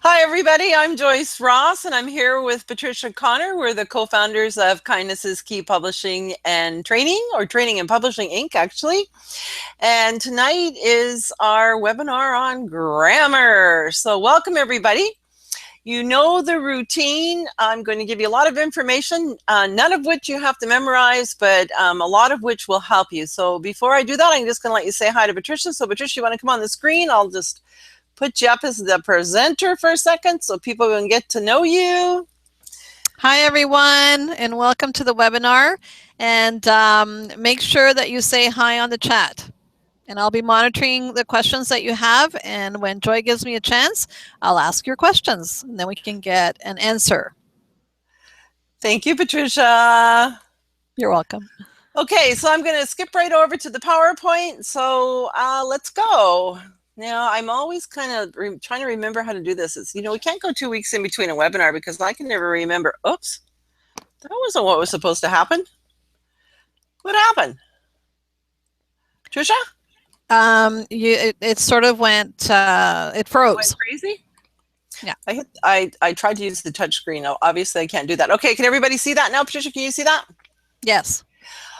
Hi, everybody. I'm Joyce Ross, and I'm here with Patricia Connor. We're the co-founders of Kindness is Key Publishing and Training, or Training and Publishing Inc., actually. And tonight is our webinar on grammar. So welcome, everybody. You know the routine. I'm going to give you a lot of information, none of which you have to memorize, but a lot of which will help you. So before I do that, I'm just going to let you say hi to Patricia. So Patricia, you want to come on the screen? I'll just put you up as the presenter for a second so people can get to know you. Hi, everyone, and welcome to the webinar. And make sure that you say hi on the chat. And I'll be monitoring the questions that you have. And when Joy gives me a chance, I'll ask your questions, and then we can get an answer. Thank you, Patricia. You're welcome. Okay, so I'm going to skip right over to the PowerPoint. So let's go. Now, I'm always kind of trying to remember how to do this. It's, we can't go 2 weeks in between a webinar because I can never remember. Oops, that wasn't what was supposed to happen. What happened? Patricia? It sort of went, it froze. Went crazy? Yeah. I tried to use the touch screen. Obviously, I can't do that. Okay, can everybody see that now? Patricia, can you see that? Yes.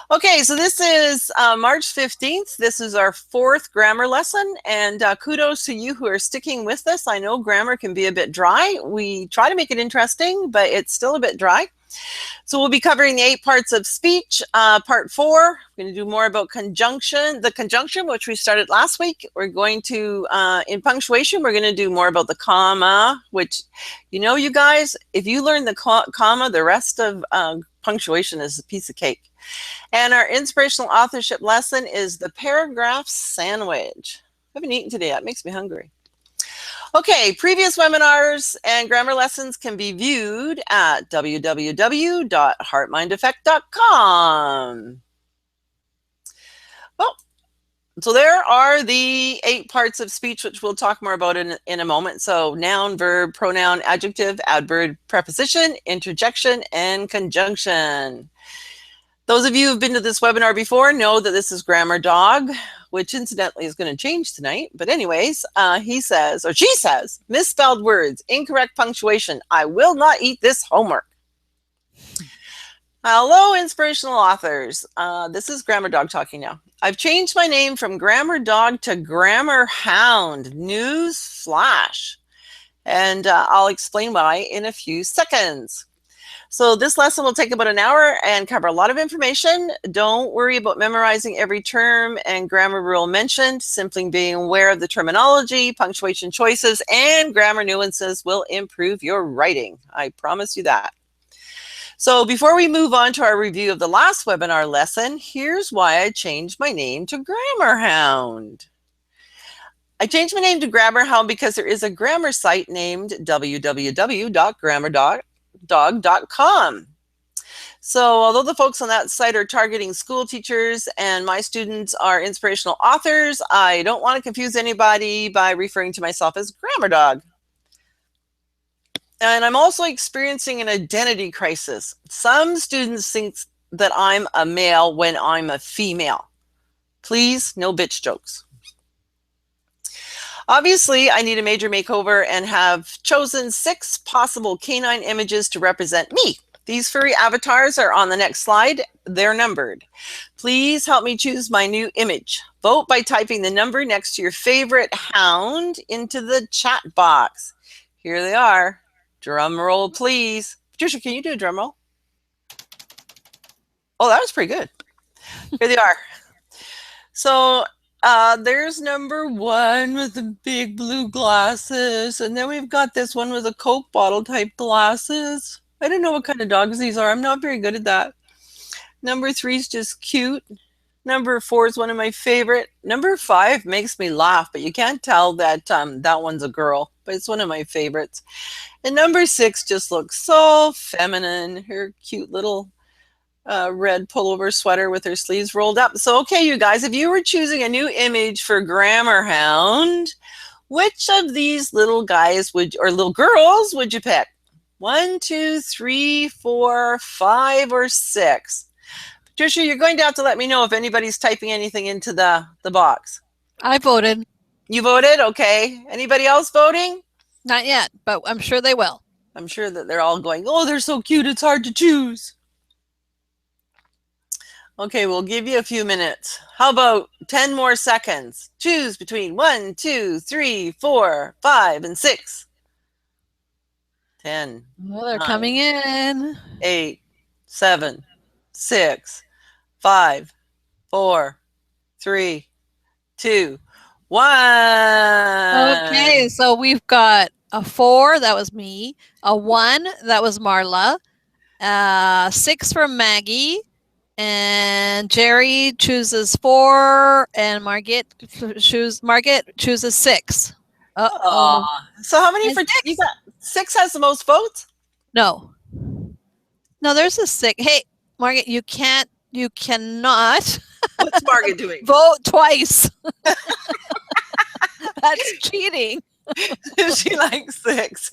Okay, so this is March 15th. This is our 4th grammar lesson, and kudos to you who are sticking with this. I know grammar can be a bit dry. We try to make it interesting, but it's still a bit dry. So we'll be covering the 8 parts of speech. Part 4, we're going to do more about conjunction, which we started last week. We're going to, in punctuation, we're going to do more about the comma, which, you guys, if you learn the comma, the rest of punctuation is a piece of cake. And our inspirational authorship lesson is the paragraph sandwich. I haven't eaten today. That makes me hungry. Okay, previous webinars and grammar lessons can be viewed at www.heartmindeffect.com. Well, so there are the 8 parts of speech, which we'll talk more about in a moment. So noun, verb, pronoun, adjective, adverb, preposition, interjection, and conjunction. Those of you who've been to this webinar before know that this is Grammar Dog, which incidentally is going to change tonight. But anyways, he says, or she says, misspelled words, incorrect punctuation. I will not eat this homework. Hello, inspirational authors. This is Grammar Dog talking now. I've changed my name from Grammar Dog to Grammar Hound. News flash. And I'll explain why in a few seconds. So this lesson will take about an hour and cover a lot of information. Don't worry about memorizing every term and grammar rule mentioned. Simply being aware of the terminology, punctuation choices, and grammar nuances will improve your writing. I promise you that. So before we move on to our review of the last webinar lesson, here's why I changed my name to Grammar Hound. I changed my name to Grammar Hound because there is a grammar site named www.grammardog.com. So although the folks on that site are targeting school teachers and my students are inspirational authors, I don't want to confuse anybody by referring to myself as Grammar Dog. And I'm also experiencing an identity crisis. Some students think that I'm a male when I'm a female. Please, no bitch jokes. Obviously, I need a major makeover and have chosen 6 possible canine images to represent me. These furry avatars are on the next slide. They're numbered. Please help me choose my new image. Vote by typing the number next to your favorite hound into the chat box. Here they are. Drum roll, please. Patricia, can you do a drum roll? Oh, that was pretty good. Here they are. So there's number 1 with the big blue glasses. And then we've got this one with a Coke bottle type glasses. I don't know what kind of dogs these are. I'm not very good at that. Number 3 is just cute. Number 4 is one of my favorite. Number 5 makes me laugh, but you can't tell that that one's a girl, but it's one of my favorites. And number 6 just looks so feminine. Her cute little red pullover sweater with her sleeves rolled up. So, okay, you guys, if you were choosing a new image for Grammar Hound, which of these little guys or little girls would you pick? 1, 2, 3, 4, 5, or 6? Patricia, you're going to have to let me know if anybody's typing anything into the box. I voted. You voted? Okay. Anybody else voting? Not yet, but I'm sure they will. I'm sure that they're all going, oh, they're so cute, it's hard to choose. Okay, we'll give you a few minutes. How about 10 more seconds? Choose between 1, 2, 3, 4, 5, and 6. 10, Well, they're 9, coming in. 8, 7, 6, 5, 4, 3, 2, 1. Okay, so we've got a 4, that was me, a 1, that was Marla, 6 from Maggie, and Jerry chooses 4, and Margaret chooses 6. Uh-oh. Aw. So how many And for you 6? got? 6 has the most votes? No. No, there's a 6. Hey, Margaret, you cannot What's Margaret doing? vote twice. That's cheating. She likes 6.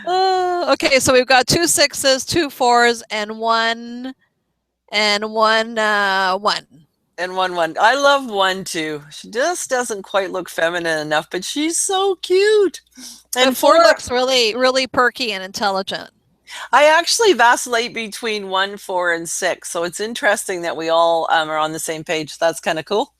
Okay, so we've got 2 6s, 2 4s, and one 1. And 1. I love 1 too. She just doesn't quite look feminine enough, but she's so cute. But And 4, 4 looks really, really perky and intelligent. I actually vacillate between 1, 4, and 6. So it's interesting that we all are on the same page. That's kind of cool.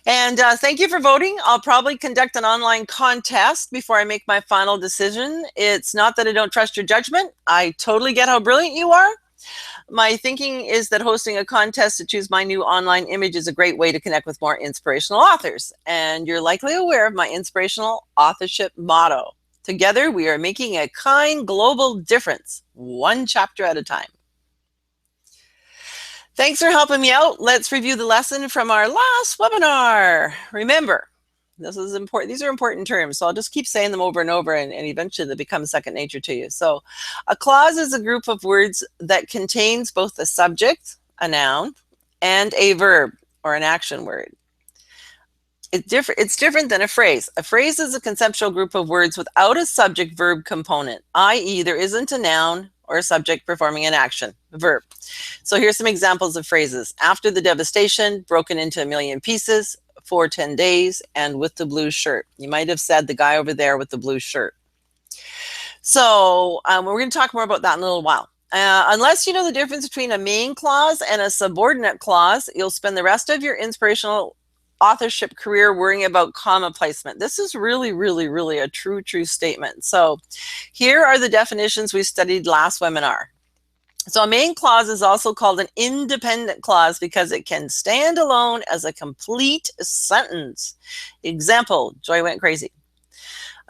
And thank you for voting. I'll probably conduct an online contest before I make my final decision. It's not that I don't trust your judgment. I totally get how brilliant you are. My thinking is that hosting a contest to choose my new online image is a great way to connect with more inspirational authors. And you're likely aware of my inspirational authorship motto. Together, we are making a kind global difference, one chapter at a time. Thanks for helping me out. Let's review the lesson from our last webinar. Remember, this is important. These are important terms, so I'll just keep saying them over and over, and eventually they become second nature to you. So a clause is a group of words that contains both a subject, a noun, and a verb or an action word. It's different than a phrase. A phrase is a conceptual group of words without a subject-verb component, i.e. there isn't a noun or a subject performing an action, a verb. So here's some examples of phrases. After the devastation, broken into a million pieces, for 10 days, and with the blue shirt. You might have said the guy over there with the blue shirt. So we're going to talk more about that in a little while. Unless you know the difference between a main clause and a subordinate clause, you'll spend the rest of your inspirational authorship career worrying about comma placement. This is really, really, really a true statement. So here are the definitions we studied last webinar. So a main clause is also called an independent clause because it can stand alone as a complete sentence. Example, Joy went crazy.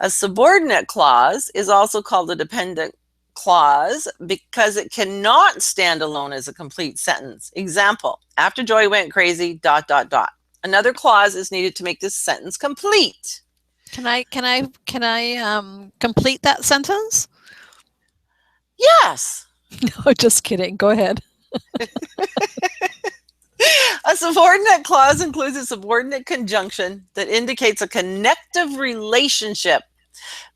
A subordinate clause is also called a dependent clause because it cannot stand alone as a complete sentence. Example, after Joy went crazy, ... Another clause is needed to make this sentence complete. Can I complete that sentence? Yes. No, just kidding. Go ahead. A subordinate clause includes a subordinate conjunction that indicates a connective relationship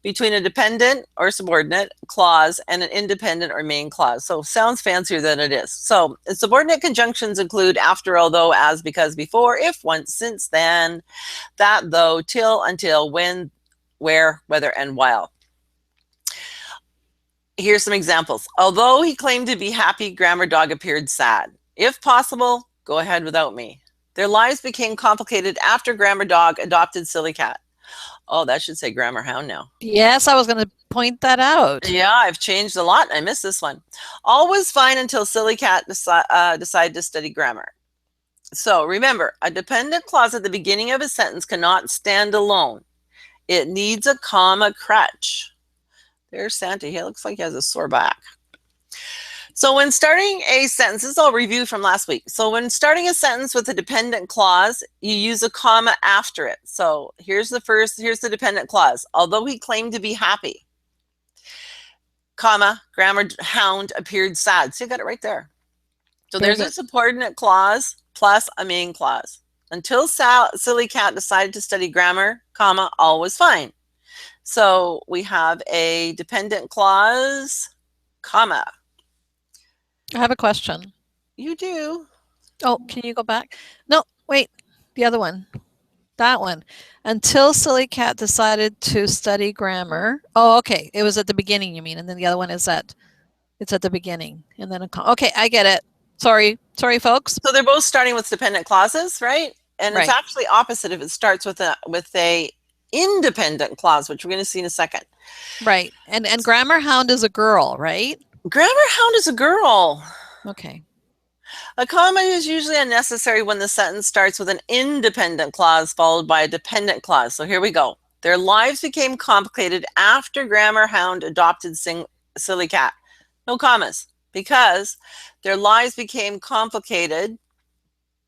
between a dependent or subordinate clause and an independent or main clause. So sounds fancier than it is. So subordinate conjunctions include after, although, as, because, before, if, once, since, then, that, though, till, until, when, where, whether, and while. Here's some examples. Although he claimed to be happy, Grammar Dog appeared sad. If possible, go ahead without me. Their lives became complicated after Grammar Dog adopted Silly Cat. Oh, that should say Grammar Hound now. Yes, I was going to point that out. Yeah, I've changed a lot. I missed this one. All was fine until Silly Cat decided to study grammar. So remember, a dependent clause at the beginning of a sentence cannot stand alone. It needs a comma crutch. There's Santa. He looks like he has a sore back. So when starting a sentence, this is all review from last week. So when starting a sentence with a dependent clause, you use a comma after it. So here's the dependent clause. Although he claimed to be happy, comma, Grammar Hound appeared sad. So you got it right there. So there's a subordinate clause plus a main clause. Until Silly Cat decided to study grammar, comma, all was fine. So we have a dependent clause, comma. I have a question. You do. Oh, can you go back? No, wait. The other one. That one. Until Silly Cat decided to study grammar. Oh, okay. It was at the beginning, you mean, and then the other one is at it's at the beginning, and then okay, I get it. Sorry, folks. So they're both starting with dependent clauses, right? And it's Right, actually opposite if it starts with a independent clause, which we're going to see in a second. right. And Grammar Hound is a girl, right? Grammar hound is a girl. Okay. A comma is usually unnecessary when the sentence starts with an independent clause followed by a dependent clause. So here we go. Their lives became complicated after Grammar Hound adopted Silly Cat. No commas, because their lives became complicated,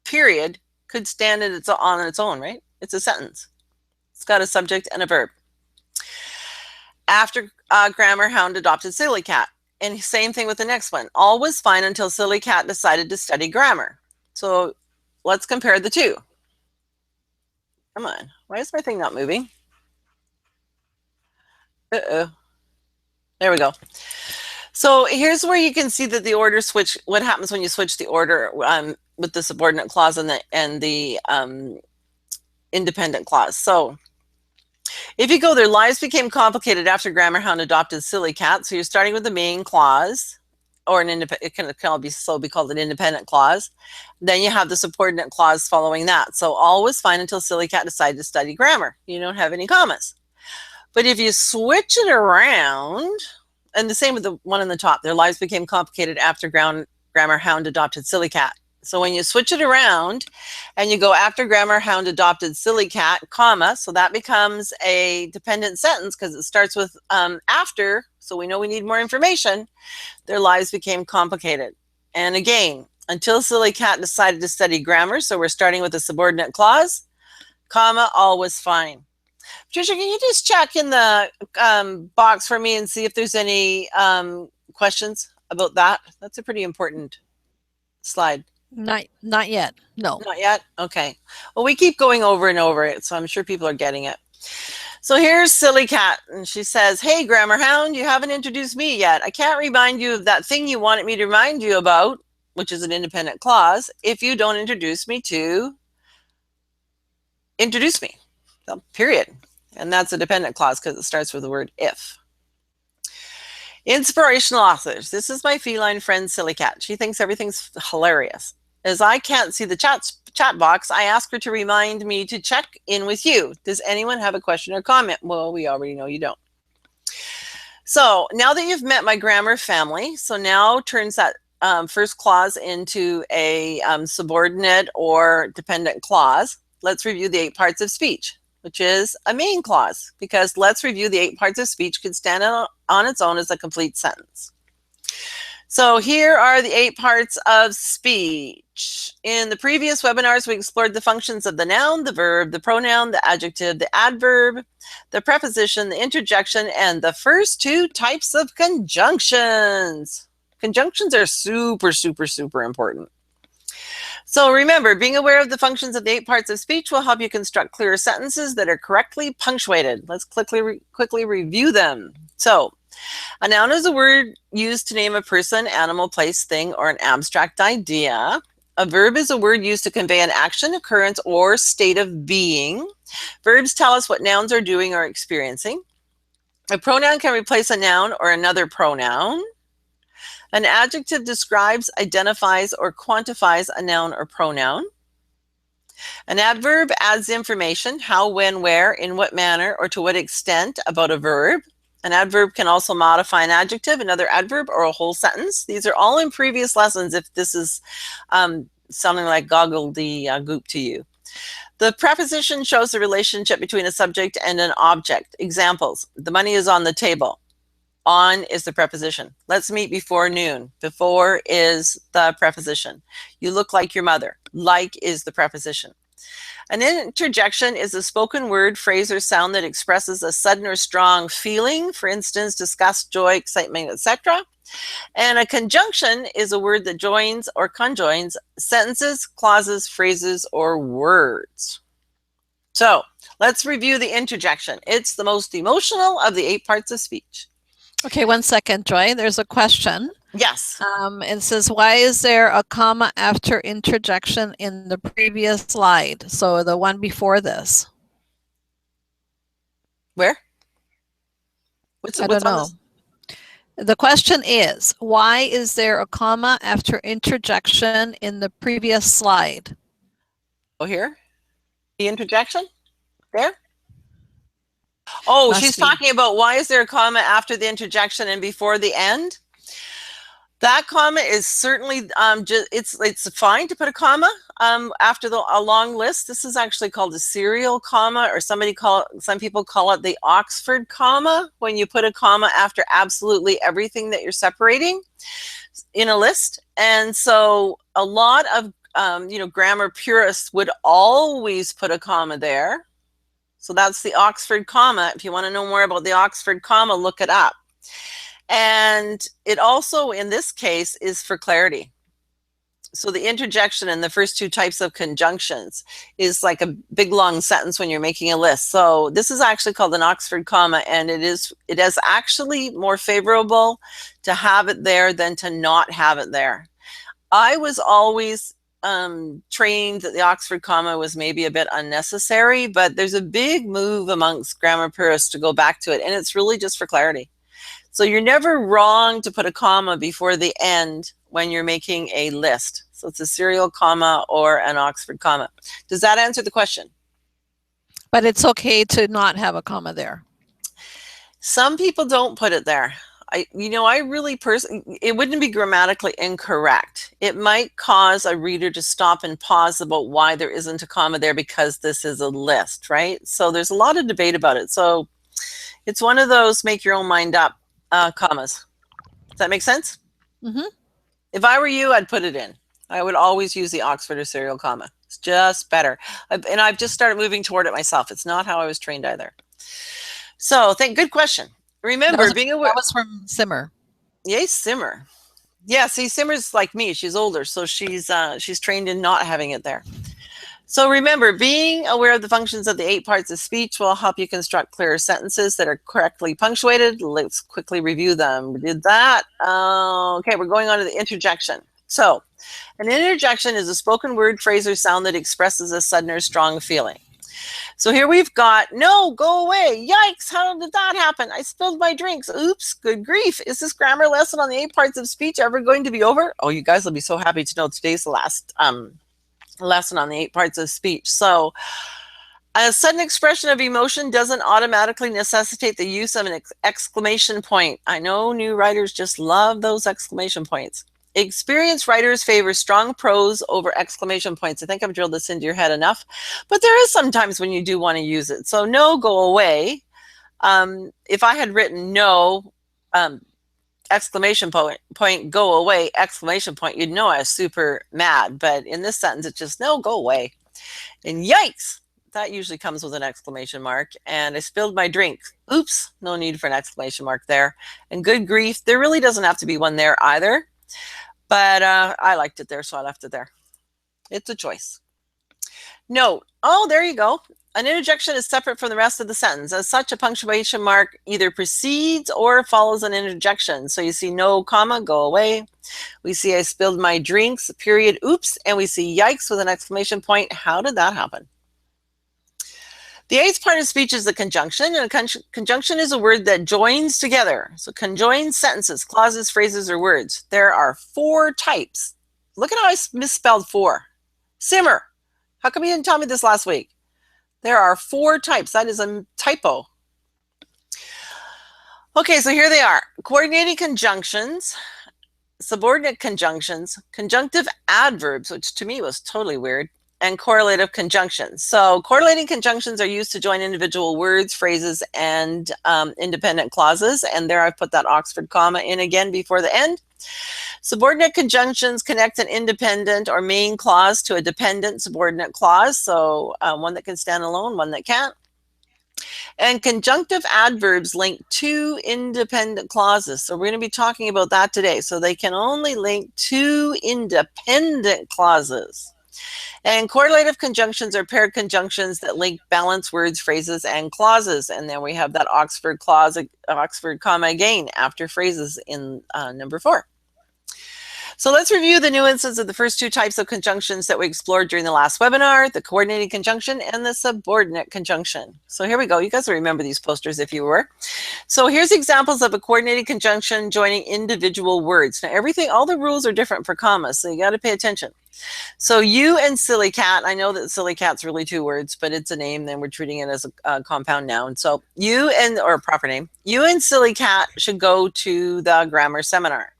period, could stand on its own, right? It's a sentence. It's got a subject and a verb. After Grammar Hound adopted Silly Cat. And same thing with the next one. All was fine until Silly Cat decided to study grammar. So let's compare the two. Come on. Why is my thing not moving? Uh-oh. There we go. So here's where you can see that the order switch, what happens when you switch the order with the subordinate clause and the independent clause. So if you go, their lives became complicated after Grammar Hound adopted Silly Cat. So you're starting with the main clause, or it can be called an independent clause. Then you have the subordinate clause following that. So all was fine until Silly Cat decided to study grammar. You don't have any commas. But if you switch it around, and the same with the one on the top, their lives became complicated after Grammar Hound adopted Silly Cat. So when you switch it around and you go after Grammar Hound adopted Silly Cat, comma, so that becomes a dependent sentence because it starts with after, so we know we need more information. Their lives became complicated. And again, until Silly Cat decided to study grammar, so we're starting with a subordinate clause, comma, all was fine. Patricia, can you just check in the box for me and see if there's any questions about that? That's a pretty important slide. Not yet. No. Not yet? Okay. Well, we keep going over and over it, so I'm sure people are getting it. So here's Silly Cat, and she says, "Hey, Grammar Hound, you haven't introduced me yet. I can't remind you of that thing you wanted me to remind you about," which is an independent clause, "if you don't introduce me to introduce me." So, period. And that's a dependent clause because it starts with the word if. Inspirational authors. This is my feline friend, Silly Cat. She thinks everything's hilarious. As I can't see the chat box, I ask her to remind me to check in with you. Does anyone have a question or comment? Well, we already know you don't. So now that you've met my grammar family, so now turns that first clause into a subordinate or dependent clause. Let's review the 8 parts of speech, which is a main clause, because let's review the 8 parts of speech could stand on its own as a complete sentence. So here are the 8 parts of speech. In the previous webinars, we explored the functions of the noun, the verb, the pronoun, the adjective, the adverb, the preposition, the interjection, and the first 2 types of conjunctions. Conjunctions are super, super, super important. So remember, being aware of the functions of the 8 parts of speech will help you construct clearer sentences that are correctly punctuated. Let's quickly review them. So, a noun is a word used to name a person, animal, place, thing, or an abstract idea. A verb is a word used to convey an action, occurrence, or state of being. Verbs tell us what nouns are doing or experiencing. A pronoun can replace a noun or another pronoun. An adjective describes, identifies, or quantifies a noun or pronoun. An adverb adds information, how, when, where, in what manner, or to what extent about a verb. An adverb can also modify an adjective, another adverb, or a whole sentence. These are all in previous lessons if this is sounding like gobbledygook to you. The preposition shows the relationship between a subject and an object. Examples: the money is on the table. On is the preposition. Let's meet before noon. Before is the preposition. You look like your mother. Like is the preposition. An interjection is a spoken word, phrase, or sound that expresses a sudden or strong feeling, for instance, disgust, joy, excitement, etc. And a conjunction is a word that joins or conjoins sentences, clauses, phrases, or words. So let's review the interjection. It's the most emotional of the 8 parts of speech. Okay, 1 second, Joy. There's a question. Yes. It says, why is there a comma after interjection in the previous slide? So the one before this. Where? I What's don't on know. this? The question is, why is there a comma after interjection in the previous slide? Oh, here? The interjection? There? Oh, Must she's be. talking about why is there a comma after the interjection and before the end? That comma is certainly it's fine to put a comma after a long list. This is actually called a serial comma, or some people call it the Oxford comma, when you put a comma after absolutely everything that you're separating in a list. And so a lot of grammar purists would always put a comma there. So that's the Oxford comma. If you want to know more about the Oxford comma, look it up. And it also, in this case, is for clarity. So the interjection in the first two types of conjunctions is like a big long sentence when you're making a list. So this is actually called an Oxford comma, and it is actually more favorable to have it there than to not have it there. I was always trained that the Oxford comma was maybe a bit unnecessary, but there's a big move amongst grammar purists to go back to it, and it's really just for clarity. So you're never wrong to put a comma before the end when you're making a list. So it's a serial comma or an Oxford comma. Does that answer the question? But it's okay to not have a comma there. Some people don't put it there. I really it wouldn't be grammatically incorrect. It might cause a reader to stop and pause about why there isn't a comma there because this is a list, right? So there's a lot of debate about it. So it's one of those make your own mind up commas. Does that make sense? Mm-hmm. If I were you, I'd put it in. I would always use the Oxford or serial comma. It's just better. And I've just started moving toward it myself. It's not how I was trained either. So good question. Remember, being aware. That was from Simmer. Yay, Simmer. Yeah, see, Simmer's like me. She's older, so she's trained in not having it there. So remember, being aware of the functions of the 8 parts of speech will help you construct clearer sentences that are correctly punctuated. Let's quickly review them. We did that. Okay, we're going on to the interjection. So an interjection is a spoken word, phrase, or sound that expresses a sudden or strong feeling. So here we've got, no, go away. Yikes, how did that happen? I spilled my drinks. Oops, good grief. Is this grammar lesson on the 8 parts of speech ever going to be over? Oh, you guys will be so happy to know today's the last lesson on the 8 parts of speech. So a sudden expression of emotion doesn't automatically necessitate the use of an exclamation point. I know new writers just love those exclamation points. Experienced writers favor strong prose over exclamation points. I think I've drilled this into your head enough, but there is sometimes when you do want to use it. So no, go away. If I had written no, exclamation point, go away, exclamation point, you'd know I was super mad. But in this sentence, it's just no, go away. And yikes, that usually comes with an exclamation mark. And I spilled my drink. Oops, no need for an exclamation mark there. And good grief, there really doesn't have to be one there either. But I liked it there, so I left it there. It's a choice. Note, oh, there you go. An interjection is separate from the rest of the sentence. As such, a punctuation mark either precedes or follows an interjection. So you see no comma, go away. We see I spilled my drinks, period, oops. And we see yikes with an exclamation point. How did that happen? The 8th part of speech is the conjunction, and a conjunction is a word that joins together. So conjoins sentences, clauses, phrases, or words. There are 4 types. Look at how I misspelled 4. Simmer. How come you didn't tell me this last week? There are 4 types. That is a typo. Okay, so here they are. Coordinating conjunctions, subordinate conjunctions, conjunctive adverbs, which to me was totally weird, and correlative conjunctions. So correlating conjunctions are used to join individual words, phrases, and independent clauses. And there I've put that Oxford comma in again before the end. Subordinate conjunctions connect an independent or main clause to a dependent subordinate clause. So one that can stand alone, one that can't. And conjunctive adverbs link 2 independent clauses. So we're going to be talking about that today. So they can only link 2 independent clauses. And correlative conjunctions are paired conjunctions that link balanced words, phrases, and clauses. And then we have that Oxford comma again after phrases in number 4. So let's review the nuances of the first two types of conjunctions that we explored during the last webinar, the coordinating conjunction and the subordinate conjunction. So here we go. You guys will remember these posters if you were. So here's examples of a coordinating conjunction joining individual words. Now all the rules are different for commas, so you got to pay attention. So you and silly cat, I know that silly cat's really two words, but it's a name, then we're treating it as a compound noun. So or a proper name, you and silly cat should go to the grammar seminar.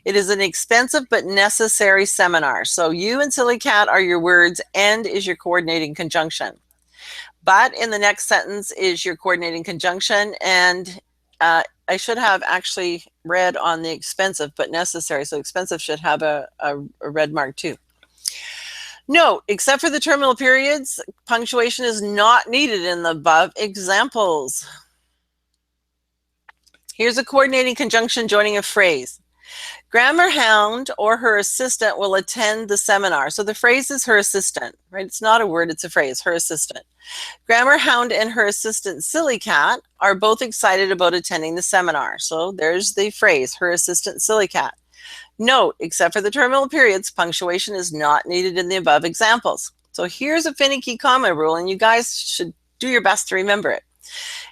It is an expensive but necessary seminar. So you and silly cat are your words, and is your coordinating conjunction. But in the next sentence is your coordinating conjunction, and I should have actually read on the expensive but necessary. So expensive should have a red mark too. Note, except for the terminal periods, punctuation is not needed in the above examples. Here's a coordinating conjunction joining a phrase. Grammar hound or her assistant will attend the seminar. So the phrase is her assistant, right? It's not a word, it's a phrase, her assistant. Grammar hound and her assistant silly cat are both excited about attending the seminar. So there's the phrase, her assistant silly cat. Note, except for the terminal periods, punctuation is not needed in the above examples. So here's a finicky comma rule, and you guys should do your best to remember it.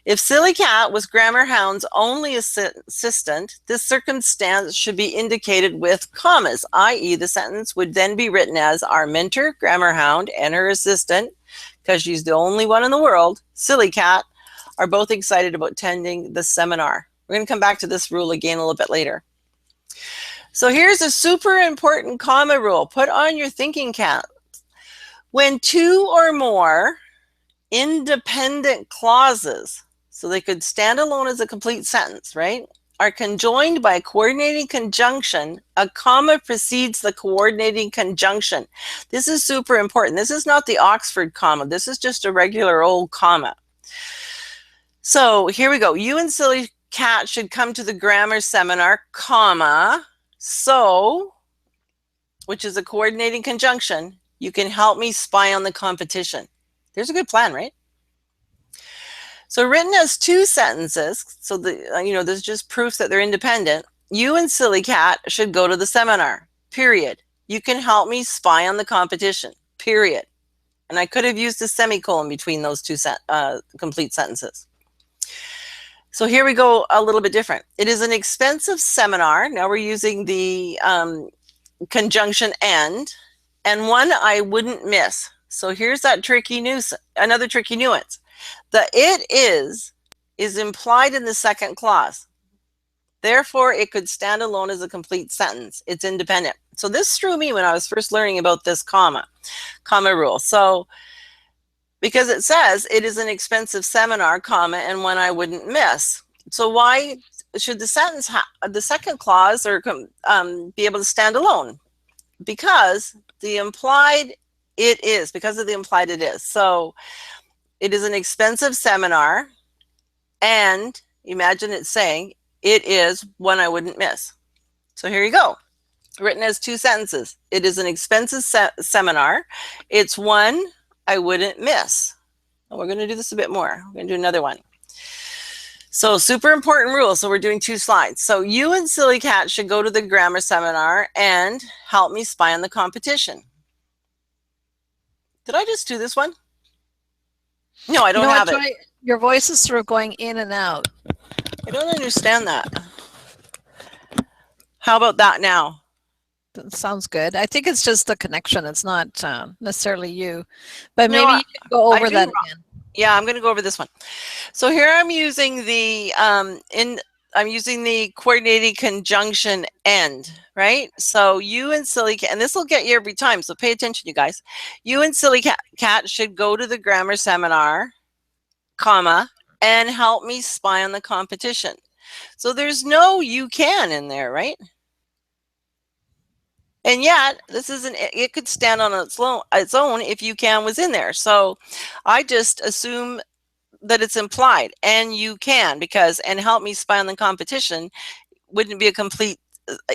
If silly cat was grammar hound's only assistant, this circumstance should be indicated with commas, i.e. the sentence would then be written as our mentor, grammar hound, and her assistant, because she's the only one in the world, silly cat, are both excited about attending the seminar. We're going to come back to this rule again a little bit later. So here's a super important comma rule. Put on your thinking cap. When two or more independent clauses, so they could stand alone as a complete sentence, right, are conjoined by a coordinating conjunction, a comma precedes the coordinating conjunction. This is super important. This is not the Oxford comma. This is just a regular old comma. So here we go. You and silly cat should come to the grammar seminar, comma, so, which is a coordinating conjunction, you can help me spy on the competition. There's a good plan, right? So written as two sentences, so there's just proof that they're independent. You and silly cat should go to the seminar, period. You can help me spy on the competition, period. And I could have used a semicolon between those two complete sentences. So here we go a little bit different. It is an expensive seminar. Now we're using the conjunction and one I wouldn't miss. So here's that another tricky nuance. The it is implied in the second clause. Therefore, it could stand alone as a complete sentence. It's independent. So this threw me when I was first learning about this comma rule. So because it says it is an expensive seminar, comma, and one I wouldn't miss. So why should the sentence the second clause be able to stand alone? Because the implied it is, because of the implied it is. So it is an expensive seminar, and imagine it saying it is one I wouldn't miss. So here you go. Written as two sentences. It is an expensive seminar. It's one I wouldn't miss. And we're going to do this a bit more. We're going to do another one. So super important rule. So we're doing two slides. So you and silly cat should go to the grammar seminar and help me spy on the competition. Did I just do this one? No, I don't have it. Joy, your voice is sort of going in and out. I don't understand that. How about that now? That sounds good. I think it's just the connection. It's not necessarily you. But maybe you can go over that again. Yeah, I'm going to go over this one. So here I'm using the coordinating conjunction and, right? So you and silly cat, and this will get you every time, so pay attention, you guys. You and silly cat should go to the grammar seminar, comma, and help me spy on the competition. So there's no you can in there, right? And yet, it could stand on its own if you can was in there. So I just assume that it's implied, and you can, because and help me spy on the competition wouldn't be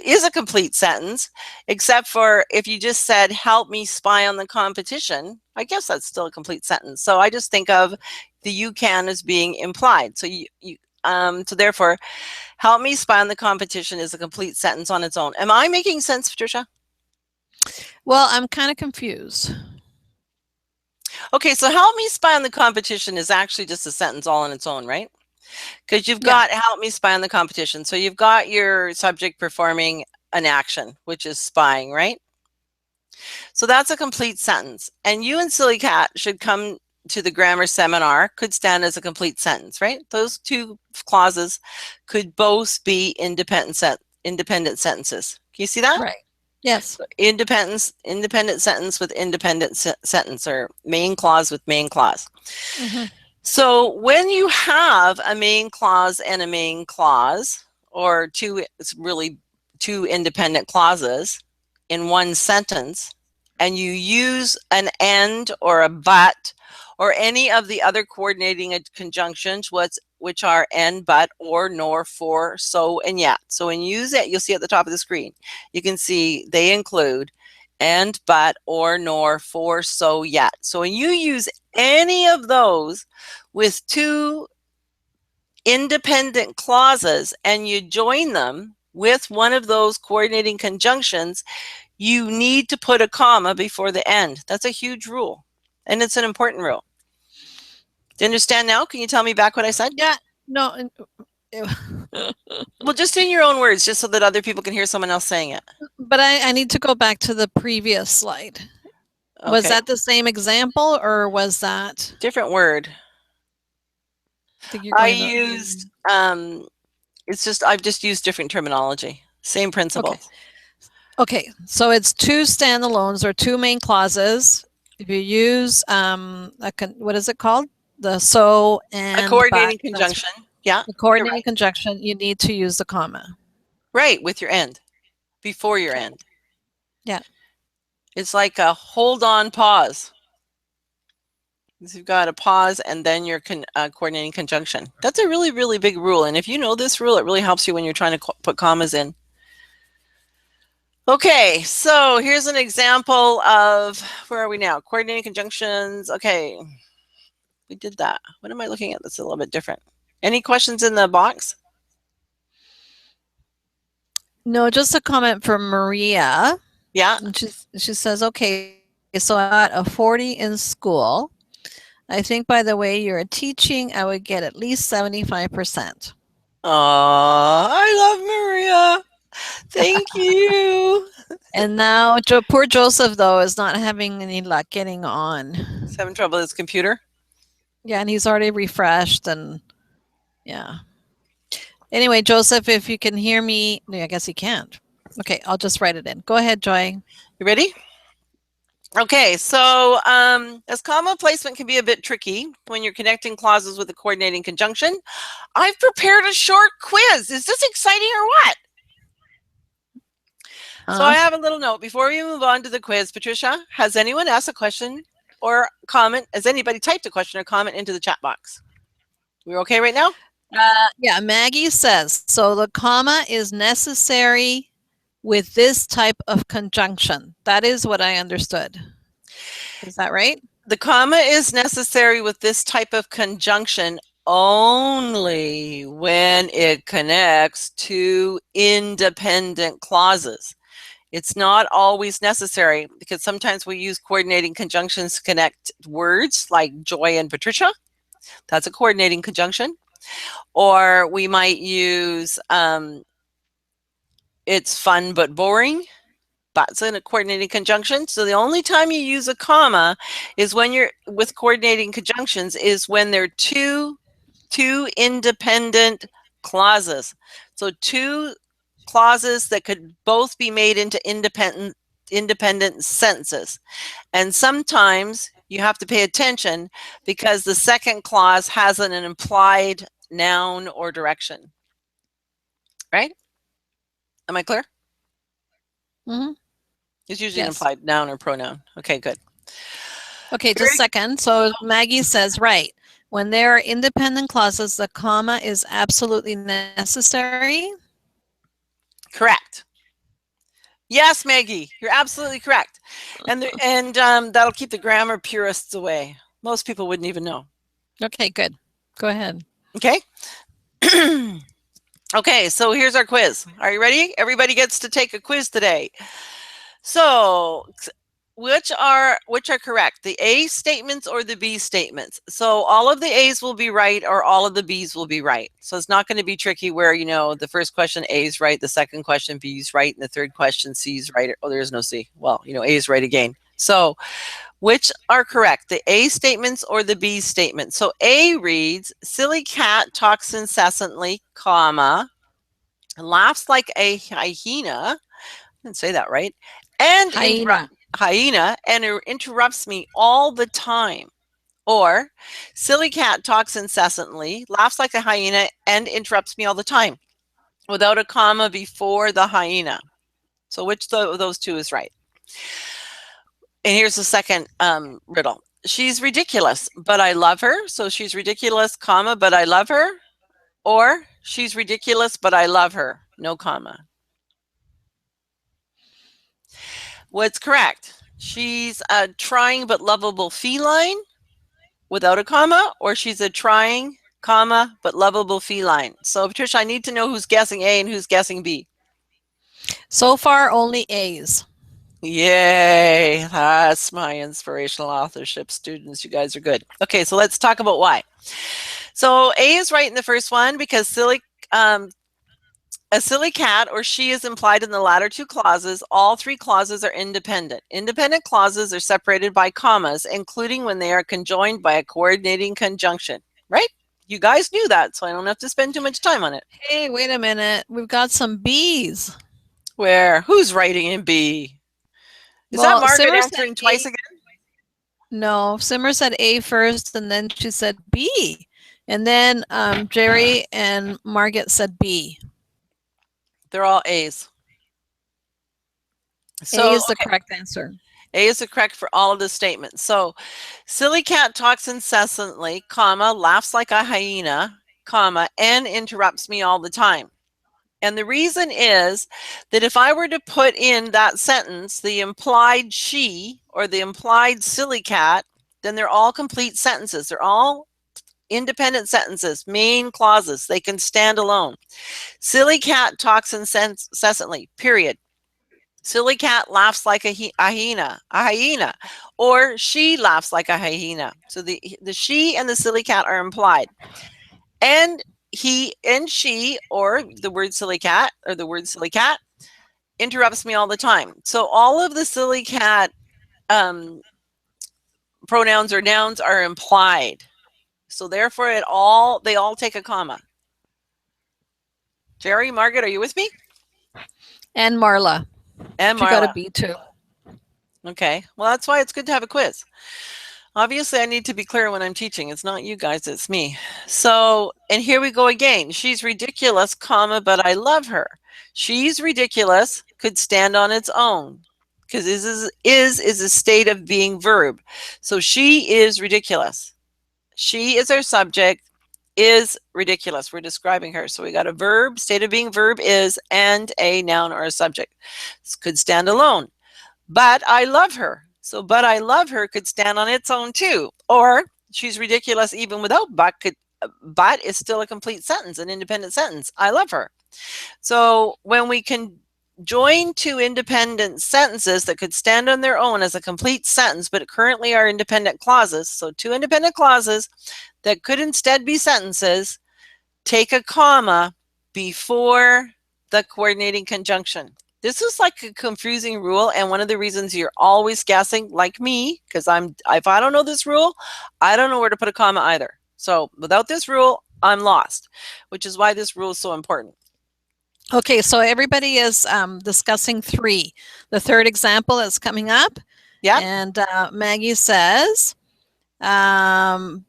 is a complete sentence, except for if you just said help me spy on the competition. I guess that's still a complete sentence. So I just think of the you can as being implied. So So therefore, help me spy on the competition is a complete sentence on its own. Am I making sense, Patricia? Well, I'm kind of confused. Okay, so help me spy on the competition is actually just a sentence all on its own, right? Because you've Yeah. got help me spy on the competition. So you've got your subject performing an action, which is spying, right? So that's a complete sentence. And you and Silly Cat should come to the grammar seminar, could stand as a complete sentence, right? Those two clauses could both be independent sentences. Can you see that? Right. Yes. Independent sentence with independent sentence, or main clause with main clause. Mhm. So when you have a main clause and a main clause, or two independent clauses in one sentence, and you use an and or a but or any of the other coordinating conjunctions, which are and, but, or, nor, for, so, and yet. So when you use it, you'll see at the top of the screen, you can see they include and, but, or, nor, for, so, yet. So when you use any of those with two independent clauses and you join them with one of those coordinating conjunctions, you need to put a comma before the end. That's a huge rule, and it's an important rule. Do you understand now? Can you tell me back what I said? Yeah. No. Well, just in your own words, just so that other people can hear someone else saying it. But I need to go back to the previous slide. Was Okay. that the same example or was that? Different word. I think you're I going to. used, I've just used different terminology. Same Okay. principles. Okay. So it's two standalones or two main clauses. If you use what is it called? The so A and but. coordinating That's conjunction. Yeah, the you're coordinating right. conjunction. You need to use the comma. Right, with your end, before your Okay. end. Yeah. It's like a hold on pause. So you've got a pause and then your coordinating conjunction. That's a really, really big rule. And if you know this rule, it really helps you when you're trying to put commas in. Okay, so here's an example of, where are we now? Coordinating conjunctions. Okay, we did that. What am I looking at that's a little bit different? Any questions in the box? No, just a comment from Maria. Yeah. And she says, okay, so I got a 40 in school. I think by the way you're teaching, I would get at least 75%. Oh, I love Maria. Thank you. And now poor Joseph, though, is not having any luck getting on. He's having trouble with his computer. Yeah, and he's already refreshed. And yeah. Anyway, Joseph, if you can hear me, no, I guess he can't. Okay, I'll just write it in. Go ahead, Joy. You ready? Okay, so as comma placement can be a bit tricky when you're connecting clauses with a coordinating conjunction, I've prepared a short quiz. Is this exciting or what? So I have a little note. Before we move on to the quiz, Patricia, has anyone asked a question or comment? Has anybody typed a question or comment into the chat box? We're okay right now? Yeah, Maggie says, so the comma is necessary with this type of conjunction. That is what I understood. Is that right? The comma is necessary with this type of conjunction only when it connects to independent clauses. It's not always necessary, because sometimes we use coordinating conjunctions to connect words like Joy and Patricia. That's a coordinating conjunction. Or we might use it's fun but boring. That's in a coordinating conjunction. So the only time you use a comma is when you're with coordinating conjunctions, is when they're two independent clauses. So two clauses that could both be made into independent sentences. And sometimes you have to pay attention because the second clause has an implied noun or direction. Right? Am I clear? Mm-hmm. It's usually an Yes. implied noun or pronoun. Okay, good. Okay, just a second. So Maggie says, right. When there are independent clauses, the comma is absolutely necessary. Correct. Yes, Maggie, you're absolutely correct. And that'll keep the grammar purists away. Most people wouldn't even know. Okay, good. Go ahead. Okay. Okay, so here's our quiz. Are you ready? Everybody gets to take a quiz today. So, which are correct? The A statements or the B statements? So all of the A's will be right or all of the B's will be right. So it's not going to be tricky where, the first question A is right, the second question B is right, and the third question C is right. Oh, there is no C. Well, A is right again. So which are correct? The A statements or the B statements? So A reads, silly cat talks incessantly, comma, laughs like a hyena. I didn't say that right. And Hyena. hyena and interrupts me all the time. Or silly cat talks incessantly, laughs like a hyena, and interrupts me all the time without a comma before the hyena. So which of those two is right? And here's the second riddle. She's ridiculous, but I love her. So she's ridiculous, comma, but I love her. Or she's ridiculous, but I love her. No comma. What's correct? She's a trying but lovable feline without a comma, or she's a trying, comma, but lovable feline. So, Patricia, I need to know who's guessing A and who's guessing B. So far, only A's. Yay! That's my inspirational authorship students. You guys are good. Okay, so let's talk about why. So A is right in the first one because a silly cat or she is implied in the latter two clauses. All three clauses are independent. Independent clauses are separated by commas, including when they are conjoined by a coordinating conjunction, right? You guys knew that, so I don't have to spend too much time on it. Hey, wait a minute. We've got some B's. Where? Who's writing in B? Is that Well, Margaret Simmer said answering twice A. again? No, Simmer said A first, and then she said B. And then Jerry and Margaret said B. They're all A's. A So, is the correct answer. A is the correct for all of the statements. So, silly cat talks incessantly, comma, laughs like a hyena, comma, and interrupts me all the time. And the reason is that if I were to put in that sentence, the implied she or the implied silly cat, then they're all complete sentences. They're all independent sentences, main clauses. They can stand alone. Silly cat talks incessantly, period. Silly cat laughs like a hyena, or she laughs like a hyena. So the she and the silly cat are implied. And he and she, or the word silly cat, interrupts me all the time. So all of the silly cat pronouns or nouns are implied. So therefore they all take a comma. Jerry, Margaret, are you with me? And Marla. And She got a Marla. B too. Okay. Well, that's why it's good to have a quiz. Obviously, I need to be clear when I'm teaching. It's not you guys, it's me. So, and here we go again. She's ridiculous, comma, but I love her. She's ridiculous could stand on its own because is a state of being verb. So she is ridiculous. She is our subject, is ridiculous. We're describing her. So we got a verb, state of being verb is, and a noun or a subject. This could stand alone. But I love her. So, but I love her could stand on its own too. Or she's ridiculous even without but is still a complete sentence, an independent sentence. I love her. So when we can join two independent sentences that could stand on their own as a complete sentence, but currently are independent clauses. So two independent clauses that could instead be sentences, take a comma before the coordinating conjunction. This is like a confusing rule, and one of the reasons you're always guessing, like me, because if I don't know this rule, I don't know where to put a comma either. So without this rule, I'm lost, which is why this rule is so important. Okay, so everybody is discussing 3. The third example is coming up. Yeah. And Maggie says, A,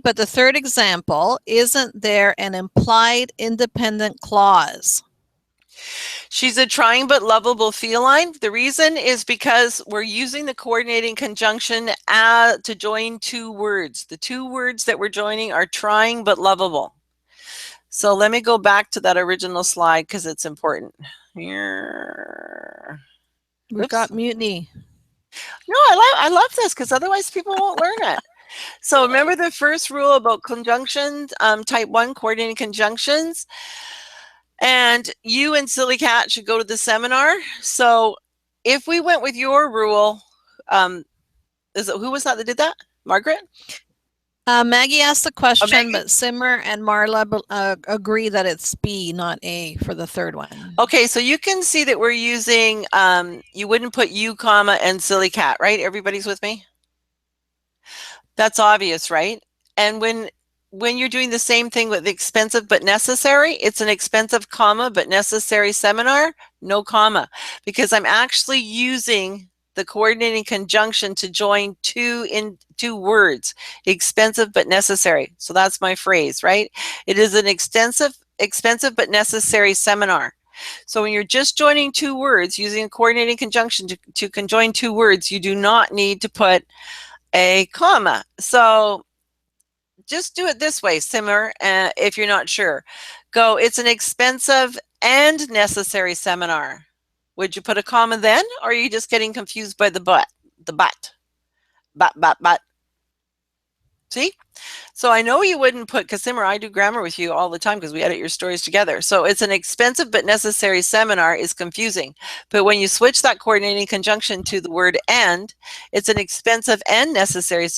but the third example, isn't there an implied independent clause? She's a trying but lovable feline. The reason is because we're using the coordinating conjunction to join two words. The two words that we're joining are trying but lovable. So let me go back to that original slide because it's important. Here. We've got mutiny. No, I love this because otherwise people won't learn it. So remember the first rule about conjunctions, type 1 coordinating conjunctions? And you and Silly Cat should go to the seminar. So if we went with your rule, who was that did that? Margaret? Maggie asked the Oh, question, Maggie? but Simmer and Marla agree that it's B, not A, for the third one. Okay, so you can see that we're using, you wouldn't put you, comma, and Silly Cat, right? Everybody's with me? That's obvious, right? And when you're doing the same thing with expensive but necessary, it's an expensive comma but necessary seminar, no comma, because I'm actually using the coordinating conjunction to join two words, expensive but necessary. So that's my phrase, right? It is an expensive but necessary seminar. So when you're just joining two words using a coordinating conjunction to conjoin two words, you do not need to put a comma. So just do it this way, Simmer, if you're not sure. Go, it's an expensive and necessary seminar. Would you put a comma then, or are you just getting confused by the but? The but. But. See? So I know you wouldn't put, because Simmer, I do grammar with you all the time because we edit your stories together. So it's an expensive but necessary seminar is confusing. But when you switch that coordinating conjunction to the word and, it's an expensive and necessary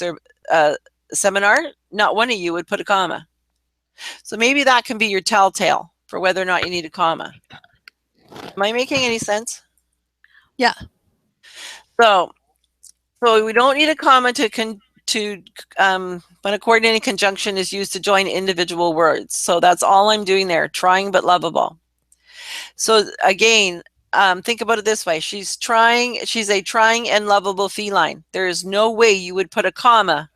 seminar. Not one of you would put a comma. So maybe that can be your telltale for whether or not you need a comma. Am I making any sense? Yeah. So we don't need a comma when a coordinating conjunction is used to join individual words. So that's all I'm doing there, trying but lovable. So again, think about it this way. She's a trying and lovable feline. There is no way you would put a comma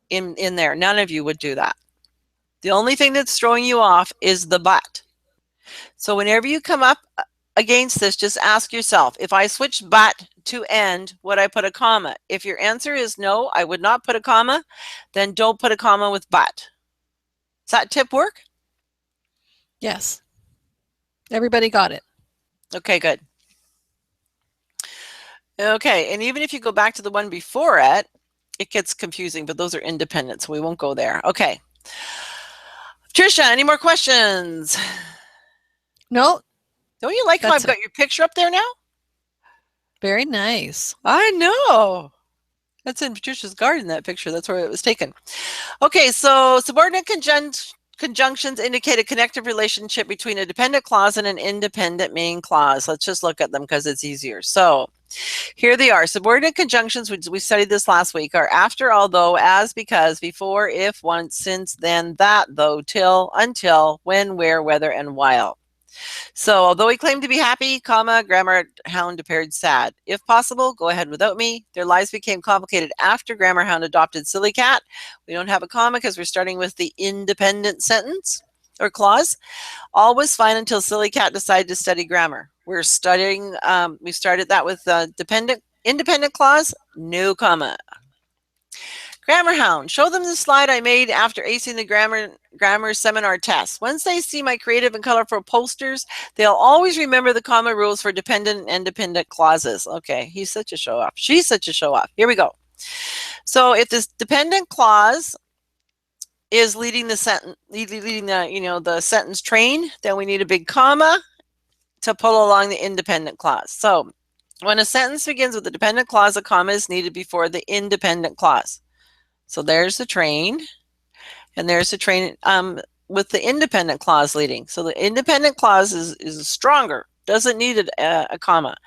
in there. None of you would do that. The only thing that's throwing you off is the but. So whenever you come up against this, just ask yourself, if I switch but to end, would I put a comma? If your answer is no, I would not put a comma, then don't put a comma with but. Does that tip work? Yes. Everybody got it. Okay, good. Okay, and even if you go back to the one before it, it gets confusing, but those are independent, so we won't go there. Okay. Patricia, any more questions? No. Don't you like how I've got your picture up there now? Very nice. I know. That's in Patricia's garden, that picture. That's where it was taken. Okay, so subordinate conjunctions indicate a connective relationship between a dependent clause and an independent main clause. Let's just look at them because it's easier. So here they are. Subordinate conjunctions, we studied this last week, are after, although, as, because, before, if, once, since, then, that, though, till, until, when, where, whether, and while. So although he claimed to be happy, comma, grammar hound appeared sad. If possible, go ahead without me. Their lives became complicated after grammar hound adopted Silly Cat. We don't have a comma because we're starting with the independent sentence or clause. All was fine until Silly Cat decided to study grammar. We're studying, we started that with the independent clause, no comma. Grammar Hound, show them the slide I made after acing the grammar seminar test. Once they see my creative and colorful posters, they'll always remember the comma rules for dependent and independent clauses. Okay, he's such a show off. She's such a show off. Here we go. So if this dependent clause is leading the sentence, the sentence train, then we need a big comma to pull along the independent clause. So when a sentence begins with a dependent clause, a comma is needed before the independent clause. So there's the train, and there's the train with the independent clause leading. So the independent clause is stronger, doesn't need a comma.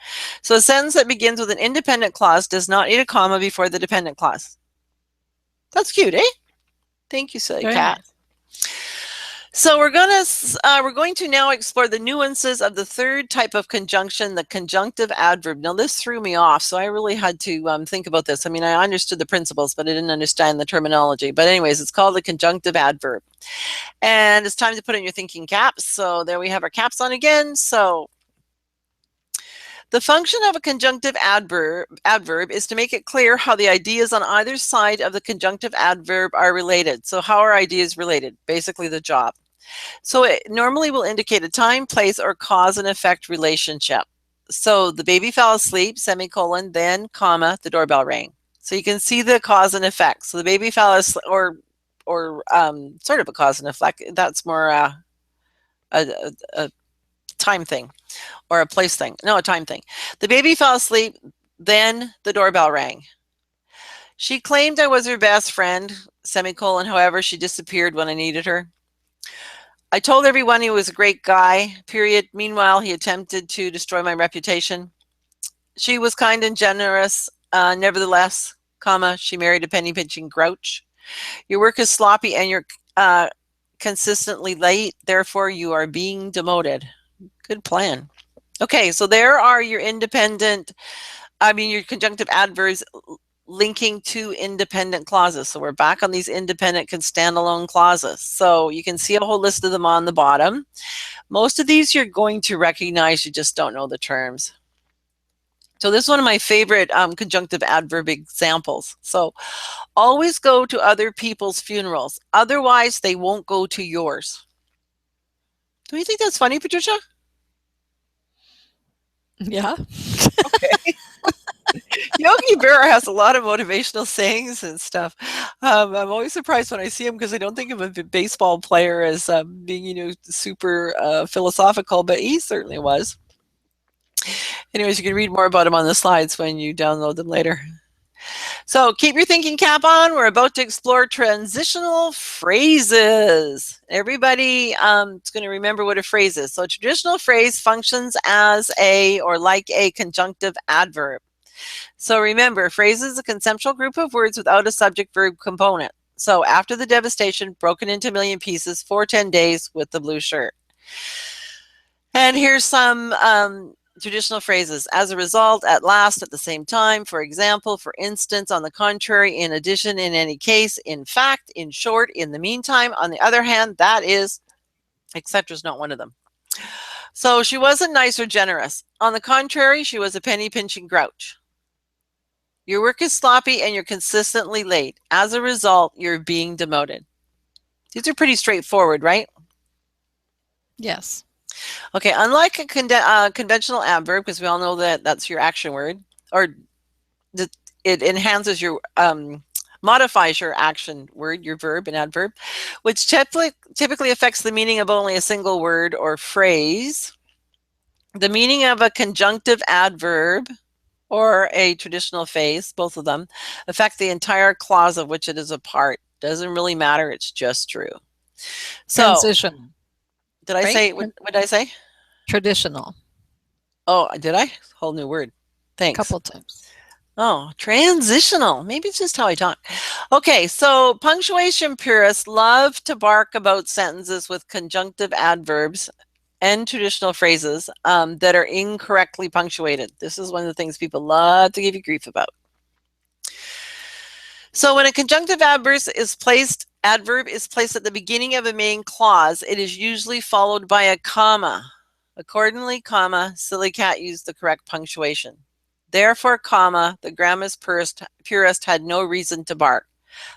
So a sentence that begins with an independent clause does not need a comma before the dependent clause. That's cute, eh? Thank you, Silly Cat. Nice. So we're going to now explore the nuances of the third type of conjunction, the conjunctive adverb. Now this threw me off, so I really had to think about this. I mean, I understood the principles, but I didn't understand the terminology. But anyways, it's called the conjunctive adverb. And it's time to put in your thinking caps. So there we have our caps on again. So the function of a conjunctive adverb is to make it clear how the ideas on either side of the conjunctive adverb are related. So how are ideas related? Basically the job. So it normally will indicate a time, place, or cause and effect relationship. So the baby fell asleep, semicolon, then, comma, the doorbell rang. So you can see the cause and effect. So the baby fell asleep, or sort of a cause and effect. That's more a time thing or a place thing. No, a time thing. The baby fell asleep. Then the doorbell rang. She claimed I was her best friend, semicolon. However, she disappeared when I needed her. I told everyone he was a great guy, period. Meanwhile, he attempted to destroy my reputation. She was kind and generous. Nevertheless, comma, she married a penny pinching grouch. Your work is sloppy and you're consistently late. Therefore, you are being demoted. Good plan. Okay, so there are your your conjunctive adverbs linking to independent clauses. So we're back on these independent standalone clauses. So you can see a whole list of them on the bottom. Most of these you're going to recognize, you just don't know the terms. So this is one of my favorite conjunctive adverb examples. So always go to other people's funerals. Otherwise, they won't go to yours. Do you think that's funny, Patricia? Yeah. Okay. Yogi Berra has a lot of motivational sayings and stuff. I'm always surprised when I see him because I don't think of a baseball player as being, super philosophical, but he certainly was. Anyways, you can read more about him on the slides when you download them later. So keep your thinking cap on. We're about to explore transitional phrases. Everybody is going to remember what a phrase is. So a traditional phrase functions as a or like a conjunctive adverb. So remember, phrase is a conceptual group of words without a subject-verb component. So after the devastation, broken into a million pieces for 10 days with the blue shirt. And here's some traditional phrases. As a result, at last, at the same time, for example, for instance, on the contrary, in addition, in any case, in fact, in short, in the meantime, on the other hand, that is, etc. is not one of them. So she wasn't nice or generous. On the contrary, she was a penny pinching grouch. Your work is sloppy and you're consistently late. As a result, you're being demoted. These are pretty straightforward, right? Yes. Okay, unlike a conventional adverb, because we all know that that's your action word, or it enhances your, modifies your action word, your verb, an adverb, which typically affects the meaning of only a single word or phrase. The meaning of a conjunctive adverb or a traditional phrase, both of them, affect the entire clause of which it is a part. Doesn't really matter, it's just true. So, Transitional, did I right? say, what did I say? Traditional. Oh, did I? Whole new word. A Thanks. couple times. Oh, transitional. Maybe it's just how I talk. Okay, so punctuation purists love to bark about sentences with conjunctive adverbs and traditional phrases that are incorrectly punctuated. This is one of the things people love to give you grief about. So when a conjunctive adverb is placed at the beginning of a main clause, it is usually followed by a comma. Accordingly, comma, silly cat used the correct punctuation. Therefore, comma, the grammar's purist had no reason to bark.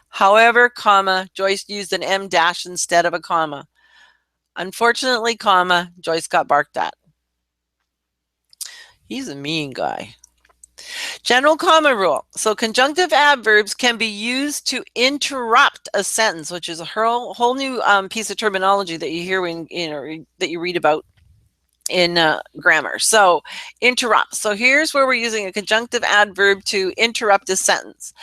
However, comma, Joyce used an M dash instead of a comma. Unfortunately, comma, Joyce got barked at. He's a mean guy. General comma rule. So conjunctive adverbs can be used to interrupt a sentence, which is a whole new piece of terminology that you hear when that you read about in grammar. So interrupt. So here's where we're using a conjunctive adverb to interrupt a sentence.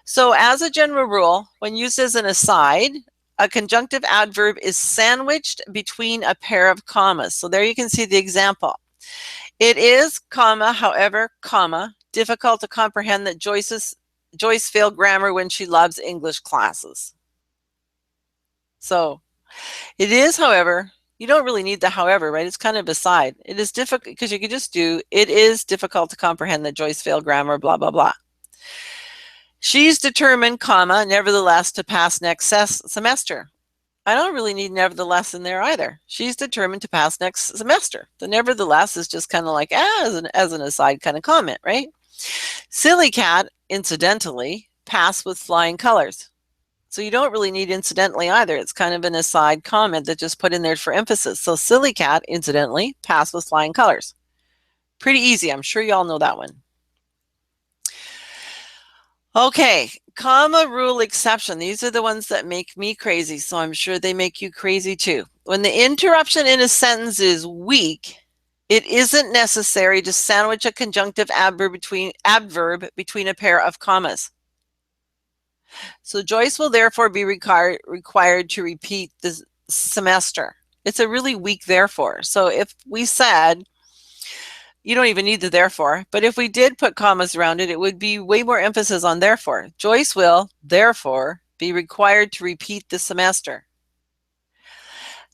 So as a general rule, when used as an aside, a conjunctive adverb is sandwiched between a pair of commas. So there you can see the example. It is, comma, however, comma, difficult to comprehend that Joyce failed grammar when she loves English classes. So it is, however, you don't really need the however, right? It's kind of aside. It is difficult because you could just do, it is difficult to comprehend that Joyce failed grammar, blah, blah, blah. She's determined, comma, nevertheless, to pass next semester. I don't really need nevertheless in there either. She's determined to pass next semester. The nevertheless is just kind of like as an aside kind of comment, right? Silly cat, incidentally, passed with flying colors. So you don't really need incidentally either. It's kind of an aside comment that just put in there for emphasis. So silly cat, incidentally, passed with flying colors. Pretty easy. I'm sure you all know that one. Okay, comma rule exception. These are the ones that make me crazy, so I'm sure they make you crazy too. When the interruption in a sentence is weak, it isn't necessary to sandwich a conjunctive adverb between a pair of commas. So Joyce will therefore be required to repeat the semester. It's a really weak therefore. So if we said, you don't even need the therefore, but if we did put commas around it, it would be way more emphasis on therefore. Joyce will, therefore, be required to repeat the semester.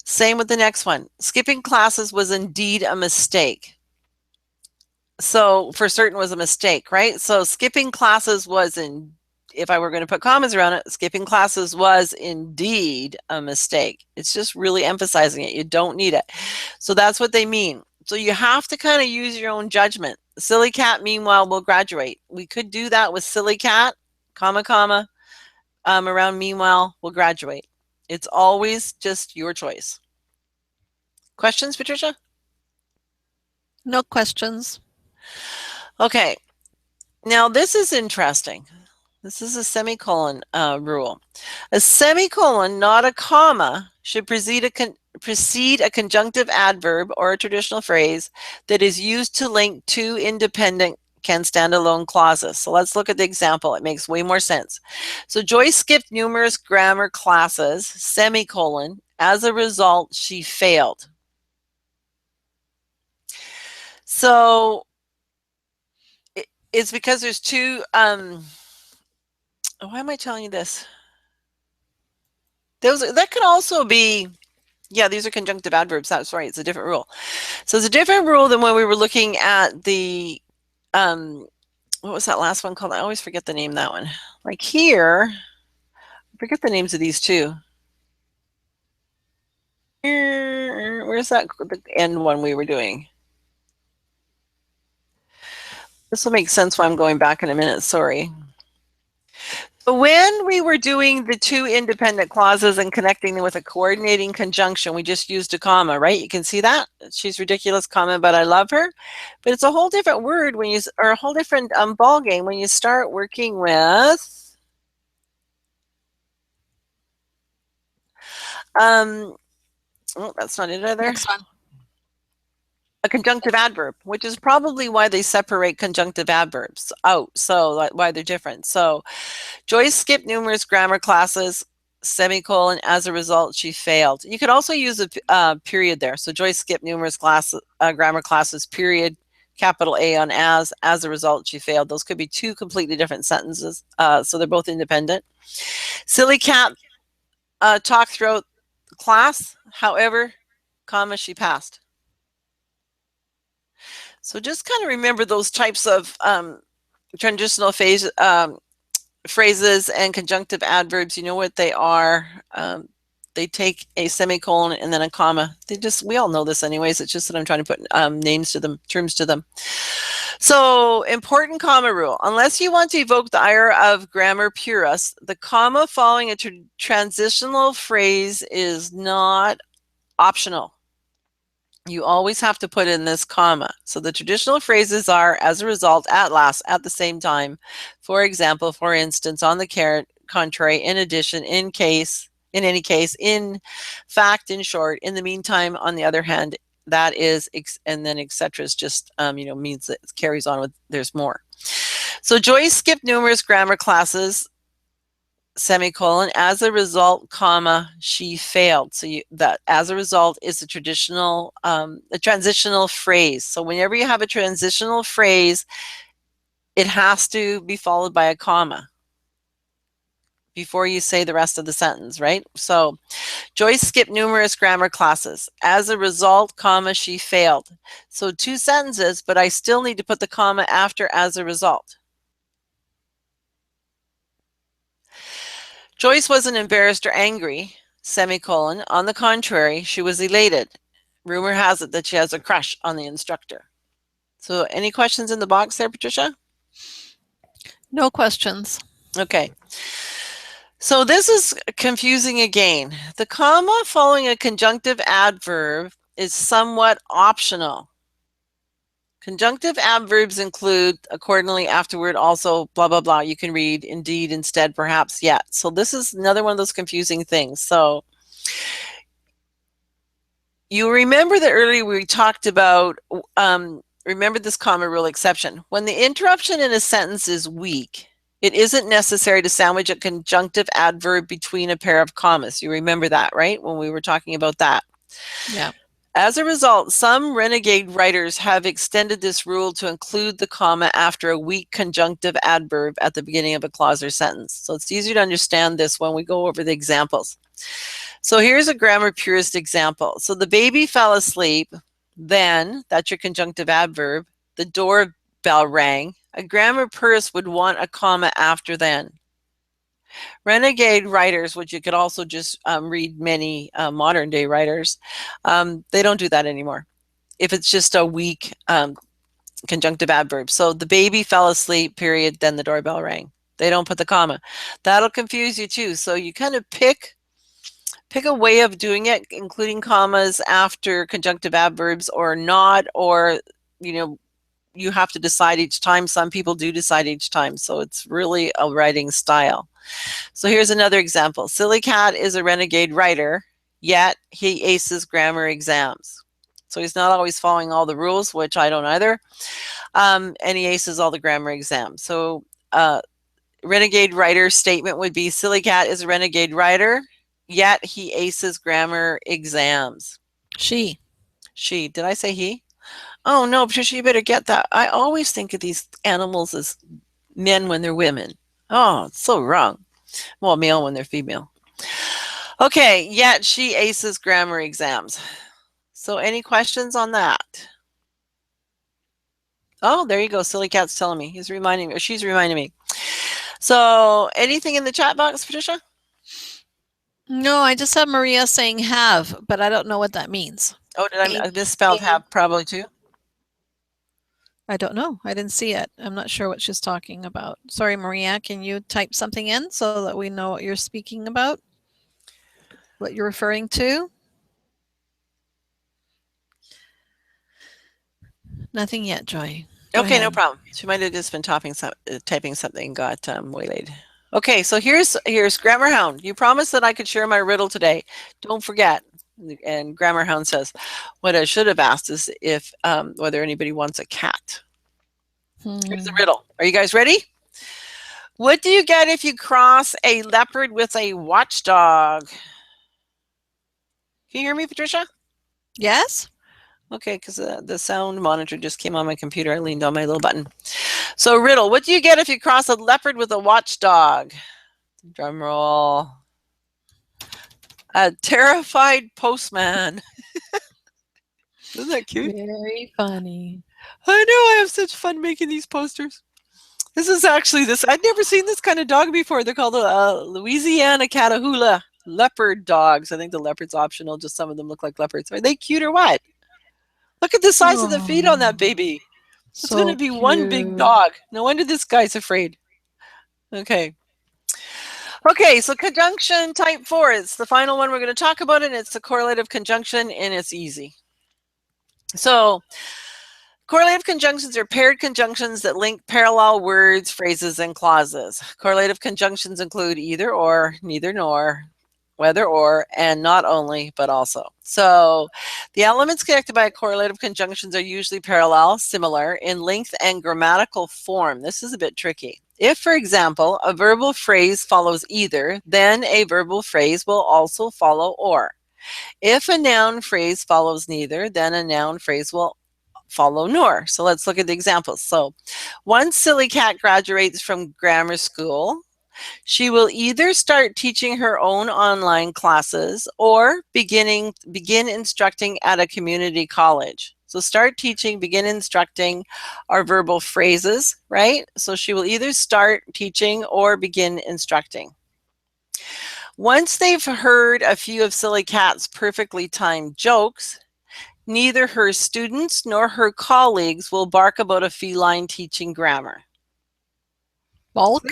Same with the next one. Skipping classes was indeed a mistake. So for certain was a mistake, right? So skipping classes was if I were going to put commas around it, skipping classes was indeed a mistake. It's just really emphasizing it. You don't need it. So that's what they mean. So you have to kind of use your own judgment. Silly cat, meanwhile, will graduate. We could do that with silly cat, comma, comma, around meanwhile, will graduate. It's always just your choice. Questions, Patricia? No questions. Okay. Now, this is interesting. This is a semicolon rule. A semicolon, not a comma, should precede a conjunctive adverb or a traditional phrase that is used to link two independent can stand alone clauses. So let's look at the example. It makes way more sense. So Joyce skipped numerous grammar classes, semicolon. As a result, she failed. So it's because there's two, why am I telling you this? That could also be, yeah, these are conjunctive adverbs. That's right. It's a different rule. So it's a different rule than when we were looking at the, what was that last one called? I always forget the name of that one. Like here, I forget the names of these two. Where's that, the end one we were doing? This will make sense why I'm going back in a minute. Sorry. When we were doing the two independent clauses and connecting them with a coordinating conjunction, we just used a comma, right? You can see that? She's ridiculous, comma, but I love her. But it's a whole different word when you, or a whole different ball game when you start working with oh, that's not it either. Next one. A conjunctive adverb, which is probably why they separate conjunctive adverbs out. So why they're different. So Joyce skipped numerous grammar classes, semicolon. As a result, she failed. You could also use a period there. So Joyce skipped numerous grammar classes, period, capital A on as a result, she failed. Those could be two completely different sentences. So they're both independent. Silly cat talked throughout class. However, comma, she passed. So just kind of remember those types of transitional phrases and conjunctive adverbs. You know what they are. They take a semicolon and then a comma. We all know this anyways. It's just that I'm trying to put names to them, terms to them. So important comma rule. Unless you want to evoke the ire of grammar purists, the comma following a transitional phrase is not optional. You always have to put in this comma. So the traditional phrases are, as a result, at last, at the same time. For example, for instance, on the contrary, in addition, in case, in any case, in fact, in short, in the meantime, on the other hand, that is, and then etc. is just, means that it carries on with, there's more. So Joyce skipped numerous grammar classes, semicolon. As a result, comma, she failed. So that as a result is a transitional phrase. So whenever you have a transitional phrase, it has to be followed by a comma before you say the rest of the sentence, right? So Joyce skipped numerous grammar classes. As a result, comma, she failed. So two sentences, but I still need to put the comma after as a result. Joyce wasn't embarrassed or angry, semicolon. On the contrary, she was elated. Rumor has it that she has a crush on the instructor. So any questions in the box there, Patricia? No questions. Okay. So this is confusing again. The comma following a conjunctive adverb is somewhat optional. Conjunctive adverbs include accordingly, afterward, also, blah, blah, blah. You can read indeed, instead, perhaps, yet. So this is another one of those confusing things. So you remember that earlier we talked about, remember this comma rule exception. When the interruption in a sentence is weak, it isn't necessary to sandwich a conjunctive adverb between a pair of commas. You remember that, right? When we were talking about that. Yeah. As a result, some renegade writers have extended this rule to include the comma after a weak conjunctive adverb at the beginning of a clause or sentence. So it's easier to understand this when we go over the examples. So here's a grammar purist example. So the baby fell asleep, then, that's your conjunctive adverb, the doorbell rang. A grammar purist would want a comma after then. Renegade writers, which you could also just read many modern day writers, they don't do that anymore. If it's just a weak conjunctive adverb. So the baby fell asleep, period, then the doorbell rang. They don't put the comma. That'll confuse you too. So you kind of pick a way of doing it, including commas after conjunctive adverbs or not, or, you have to decide each time. Some people do decide each time. So it's really a writing style. So here's another example. Silly Cat is a renegade writer, yet he aces grammar exams. So he's not always following all the rules, which I don't either. And he aces all the grammar exams. So renegade writer statement would be Silly Cat is a renegade writer, yet he aces grammar exams. She. She. Did I say he? Oh, no, Patricia, you better get that. I always think of these animals as men when they're women. Oh, it's so wrong. Well, male when they're female. Okay, yet she aces grammar exams. So any questions on that? Oh, there you go. Silly Cat's telling me. He's reminding me, or she's reminding me. So anything in the chat box, Patricia? No, I just have Maria saying have, but I don't know what that means. Oh, did I misspelled have probably too? I don't know. I didn't see it. I'm not sure what she's talking about. Sorry, Maria. Can you type something in so that we know what you're speaking about? What you're referring to? Nothing yet, Joy. Go Okay, ahead. no problem. She might have just been typing something and got waylaid. Okay, so here's Grammar Hound. You promised that I could share my riddle today. Don't forget. And Grammar Hound says, what I should have asked is if whether anybody wants a cat. Here's the riddle. Are you guys ready? What do you get if you cross a leopard with a watchdog? Can you hear me, Patricia? Yes? Okay, because the sound monitor just came on my computer. I leaned on my little button. So riddle, what do you get if you cross a leopard with a watchdog? Drum roll. A terrified postman. Isn't that cute? Very funny. I know, I have such fun making these posters. This is actually I'd never seen this kind of dog before. They're called Louisiana Catahoula leopard dogs. I think the leopard's optional. Just some of them look like leopards. Are they cute or what? Look at the size of the feet on that baby. It's going to be one big dog. No wonder this guy's afraid. Okay. Okay, so conjunction type 4. It's the final one we're going to talk about, and it's the correlative conjunction, and it's easy. So correlative conjunctions are paired conjunctions that link parallel words, phrases, and clauses. Correlative conjunctions include either or, neither nor, whether or, and not only, but also. So the elements connected by correlative conjunctions are usually parallel, similar in length and grammatical form. This is a bit tricky. If, for example, a verbal phrase follows either, then a verbal phrase will also follow or. If a noun phrase follows neither, then a noun phrase will follow nor. So let's look at the examples. So once Silly Cat graduates from grammar school, she will either start teaching her own online classes or begin instructing at a community college. So start teaching, begin instructing are verbal phrases, right? So she will either start teaching or begin instructing. Once they've heard a few of Silly Cat's perfectly timed jokes, neither her students nor her colleagues will bark about a feline teaching grammar. Bulk?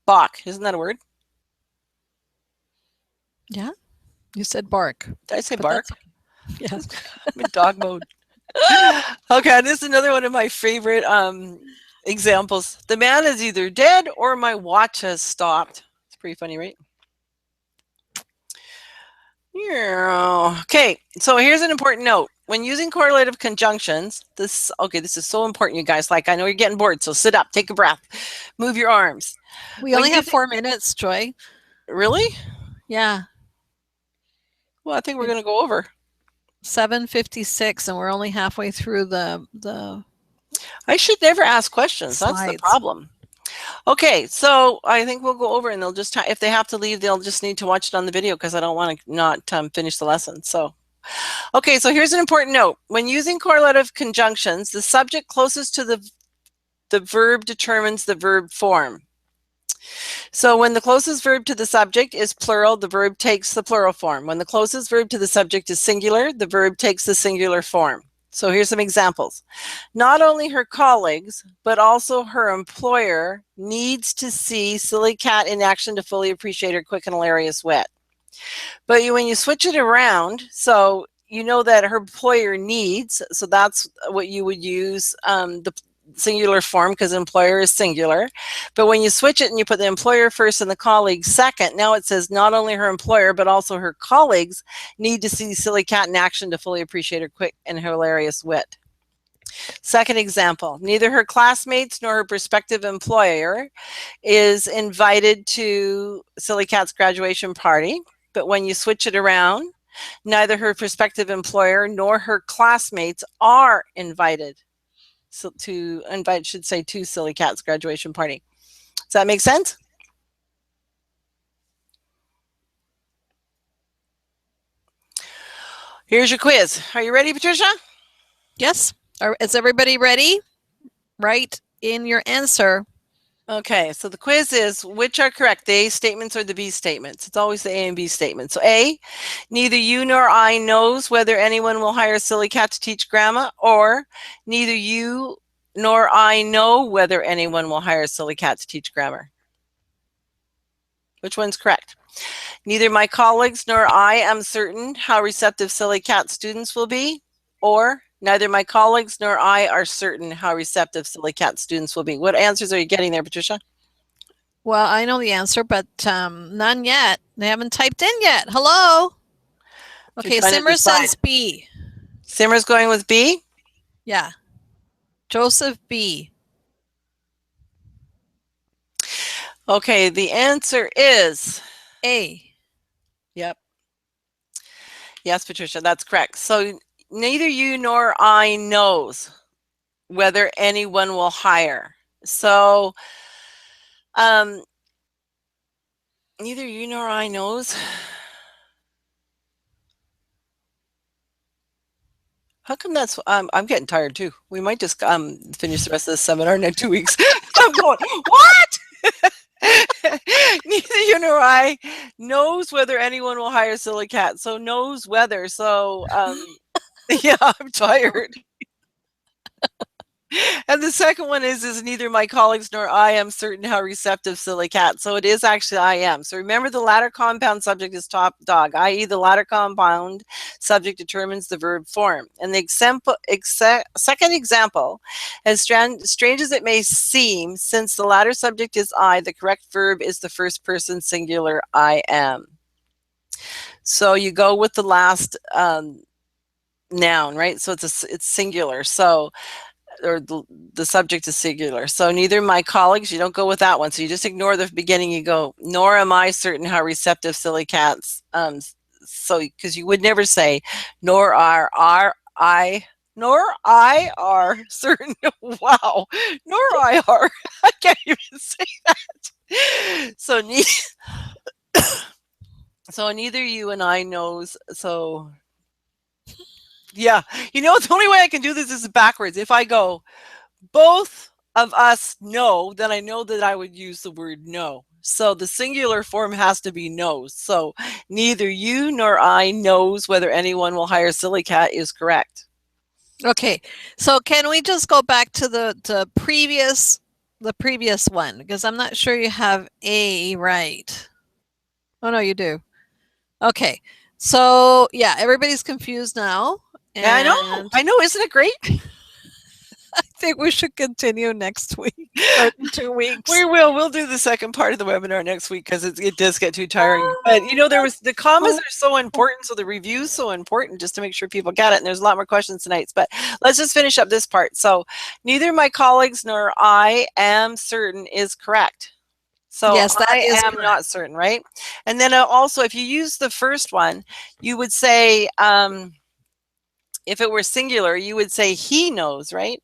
Balk, isn't that a word? Yeah. You said bark. Did I say bark? Yeah. I'm in dog mode. Okay, this is another one of my favorite examples. The man is either dead or my watch has stopped. It's pretty funny, right? Yeah. Okay, so here's an important note. When using correlative conjunctions, this is so important, you guys. Like, I know you're getting bored, so sit up, take a breath, move your arms. We When only have using 4 minutes, Joy. Really? Yeah, Well, I think we're going to it's go over. 7:56, and we're only halfway through the I should never ask questions. That's the slides. problem. Okay, so I think we'll go over and they'll just, if they have to leave, they'll just need to watch it on the video because I don't want to not finish the lesson. So, okay, so here's an important note. When using correlative conjunctions, the subject closest to the verb determines the verb form. So when the closest verb to the subject is plural, the verb takes the plural form. When the closest verb to the subject is singular, the verb takes the singular form. So here's some examples. Not only her colleagues, but also her employer needs to see Silly Cat in action to fully appreciate her quick and hilarious wit. But when you switch it around, so you know that her employer needs, so that's what you would use the singular form because employer is singular. But when you switch it and you put the employer first and the colleague second, now it says not only her employer, but also her colleagues need to see Silly Cat in action to fully appreciate her quick and hilarious wit. Second example, neither her classmates nor her prospective employer is invited to Silly Cat's graduation party. But when you switch it around, neither her prospective employer nor her classmates are invited. So to invite should say to Silly Cat's graduation party. Does that make sense? Here's your quiz. Are you ready, Patricia? Yes. Is everybody ready? Write in your answer. Okay, so the quiz is which are correct, the A statements or the B statements? It's always the A and B statements. So A, neither you nor I knows whether anyone will hire Silly Cat to teach grammar, or neither you nor I know whether anyone will hire Silly Cat to teach grammar. Which one's correct? Neither my colleagues nor I am certain how receptive Silly Cat students will be, or neither my colleagues nor I are certain how receptive Silly Cat students will be. What answers are you getting there, Patricia? Well, I know the answer, but none yet. They haven't typed in yet. Hello. You're Okay, trying to Simmer decide. says B. Simmer's going with B. Yeah. Joseph B. Okay, the answer is A. yep. Yes, Patricia, that's correct. So neither you nor I knows whether anyone will hire. So neither you nor I knows. How come that's I'm getting tired too. We might just finish the rest of the seminar in 2 weeks. I'm going, what? Neither you nor I knows whether anyone will hire Silly Cat. So knows whether. So yeah, I'm tired. And the second one is neither my colleagues nor I am certain how receptive Silly Cat. So it is actually I am. So remember the latter compound subject is top dog, i.e. the latter compound subject determines the verb form. And the second example, as strange as it may seem, since the latter subject is I, the correct verb is the first person singular I am. So you go with the last noun, right? So it's singular. So or the subject is singular. So neither my colleagues, you don't go with that one. So you just ignore the beginning. You go, nor am I certain how receptive Silly Cats. So because you would never say, nor nor I are certain. Wow, nor I are. I can't even say that. So so neither you and I knows. So yeah, you know, the only way I can do this is backwards. If I go, both of us know, then I know that I would use the word no. So the singular form has to be knows. So neither you nor I knows whether anyone will hire Silly Cat is correct. Okay. So can we just go back to the previous one, because I'm not sure you have A right. Oh no, you do. Okay. So yeah, everybody's confused now. Yeah, I know. And I know. Isn't it great? I think we should continue next week or in 2 weeks. We will. We'll do the second part of the webinar next week because it does get too tiring. But there was the commas are so important, so the review is so important just to make sure people get it. And there's a lot more questions tonight. But let's just finish up this part. So neither my colleagues nor I am certain is correct. So Yes, that I is am correct. not certain, right? And then also, if you use the first one, you would say, if it were singular, you would say he knows, right?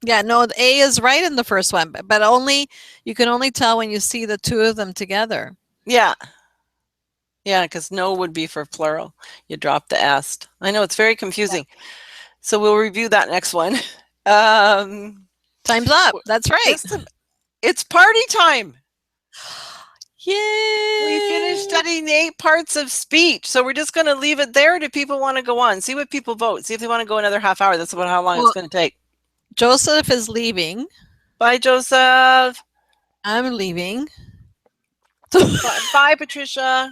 Yeah, no, the A is right in the first one, but only you can only tell when you see the two of them together. Yeah. Yeah, because no would be for plural. You drop the S. I know it's very confusing. So we'll review that next one. Time's up. That's right. It's party time. Yay! We finished studying the 8 parts of speech. So we're just going to leave it there. Do people want to go on? See what people vote. See if they want to go another half hour. That's about how long it's going to take. Joseph is leaving. Bye, Joseph. I'm leaving. Bye, Patricia.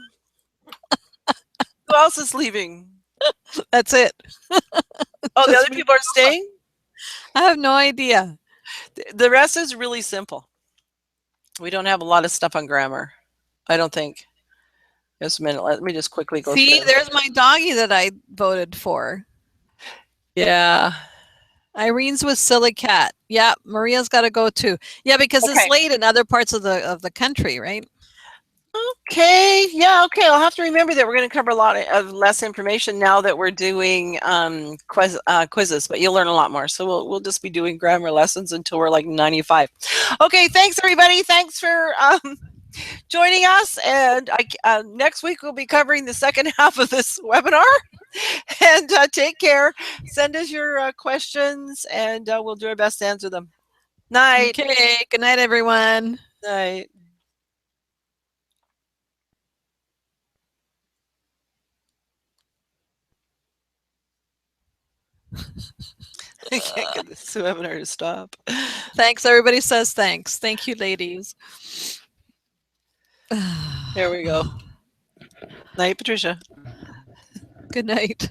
Who else is leaving? That's it. Oh, the Just other me. people are staying? I have no idea. The rest is really simple. We don't have a lot of stuff on grammar. I don't think. Just a minute. Let me just quickly go See, through. there's my doggy that I voted for. Yeah. Irene's with silly cat. Yeah, Maria's got to go too. Yeah, because it's late in other parts of the country, right? Okay. Yeah. Okay. I'll have to remember that we're going to cover a lot of less information now that we're doing quizzes, but you'll learn a lot more. So we'll just be doing grammar lessons until we're like 95. Okay. Thanks, everybody. Thanks for joining us. And next week we'll be covering the second half of this webinar. And take care. Send us your questions, and we'll do our best to answer them. Night. Okay. Good night, everyone. Night. I can't get this webinar to stop. Thanks. Everybody says thanks. Thank you, ladies. There we go. Night, Patricia. Good night.